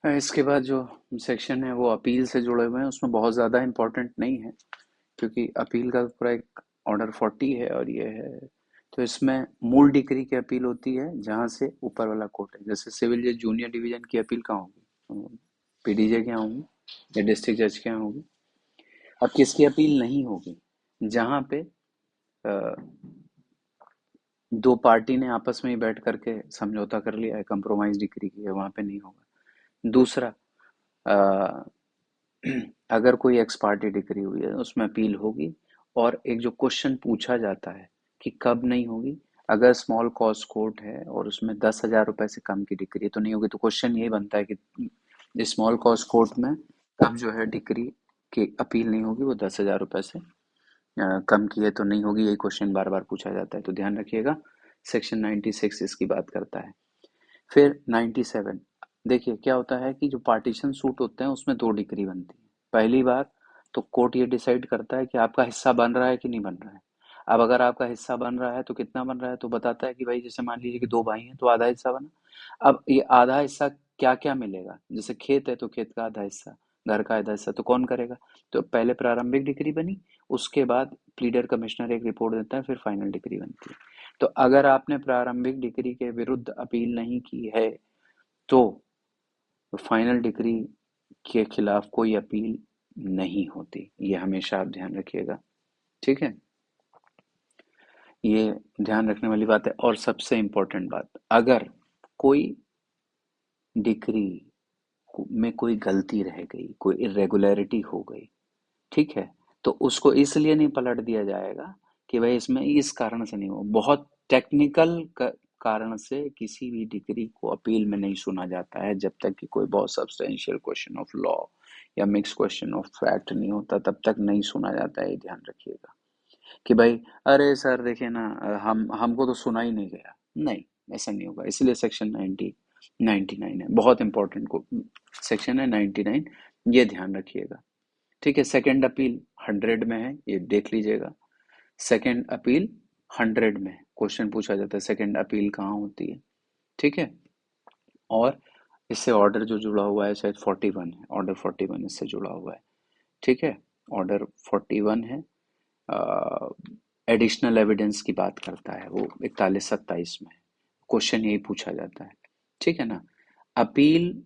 इसके बाद जो सेक्शन है वो अपील से जुड़े हुए हैं, उसमें बहुत ज़्यादा इम्पोर्टेंट नहीं है क्योंकि अपील का पूरा एक ऑर्डर 40 है और ये है। तो इसमें मूल डिक्री की अपील होती है जहाँ से ऊपर वाला कोर्ट है, जैसे सिविल जज जूनियर डिवीजन की अपील कहाँ होगी? पीडीजे के यहाँ होगी या डिस्ट्रिक्ट जज के यहाँ होगी। अब किसकी अपील नहीं होगी? जहाँ पे अ, दो पार्टी ने आपस में ही बैठ करके समझौता कर लिया है, कंप्रोमाइज डिक्री की है, वहां पे नहीं होगा। दूसरा, अ, अगर कोई एक्स पार्टी डिक्री हुई है उसमें अपील होगी। और एक जो क्वेश्चन पूछा जाता है कि कब नहीं होगी, अगर स्मॉल कॉज कोर्ट है और उसमें 10,000 रुपए से कम की डिक्री है तो नहीं होगी। तो क्वेश्चन यही बनता है कि स्मॉल कॉज कोर्ट में कब जो है डिक्री की अपील नहीं होगी, वो 10,000 रुपए से कम की है तो नहीं होगी। यही क्वेश्चन बार बार पूछा जाता है, तो ध्यान रखिएगा। सेक्शन 96 इसकी बात करता है। फिर 97, देखिए क्या होता है कि जो पार्टीशन सूट होते हैं उसमें दो डिग्री बनती है। पहली बार तो कोर्ट ये डिसाइड करता है कि आपका हिस्सा बन रहा है कि नहीं बन रहा है। अब अगर आपका हिस्सा बन रहा है तो कितना बन रहा है, तो बताता है कि भाई जैसे मान लीजिए कि दो भाई हैं तो आधा हिस्सा बना। अब ये आधा हिस्सा क्या क्या मिलेगा, जैसे खेत है तो खेत का आधा हिस्सा, घर का आधा हिस्सा, तो कौन करेगा? तो पहले प्रारंभिक डिग्री बनी, उसके बाद प्लीडर कमिश्नर एक रिपोर्ट देता है, फिर फाइनल डिग्री बनती है। तो अगर आपने प्रारंभिक डिग्री के विरुद्ध अपील नहीं की है तो फाइनल डिग्री के खिलाफ कोई अपील नहीं होती। ये हमेशा आप ध्यान रखिएगा, ठीक है। ये ध्यान रखने वाली बात है। और सबसे इम्पोर्टेंट बात, अगर कोई डिग्री में कोई गलती रह गई, कोई इरेगुलरिटी हो गई, ठीक है, तो उसको इसलिए नहीं पलट दिया जाएगा कि भाई इसमें इस कारण से नहीं हो। बहुत टेक्निकल कारण से किसी भी डिग्री को अपील में नहीं सुना जाता है जब तक कि कोई बहुत सब्सटेंशियल क्वेश्चन ऑफ लॉ या मिक्स क्वेश्चन ऑफ फैक्ट नहीं होता, तब तक नहीं सुना जाता है। ये ध्यान रखिएगा कि भाई अरे सर देखिए ना, हम हमको तो सुना ही नहीं गया। नहीं, ऐसा नहीं होगा। इसलिए सेक्शन 99 है, बहुत इंपॉर्टेंट को सेक्शन है 99। ये ध्यान रखिएगा, ठीक है। सेकंड अपील 100 में है, ये देख लीजिएगा। सेकंड अपील 100 में क्वेश्चन पूछा जाता है सेकंड अपील कहाँ होती है, ठीक है। और इससे ऑर्डर जो जुड़ा हुआ है शायद 41 है, ऑर्डर 41 इससे जुड़ा हुआ है, ठीक है। ऑर्डर 41 है, एडिशनल एविडेंस की बात करता है वो 41-27 में। क्वेश्चन यही पूछा जाता है, ठीक है ना। अपील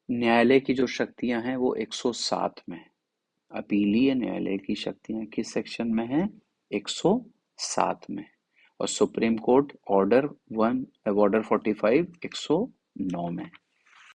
न्यायालय की जो शक्तियां हैं वो 107 में है। अपीलीय न्यायालय की शक्तियां किस सेक्शन में है? 107 में। और सुप्रीम कोर्ट ऑर्डर 45 109 में।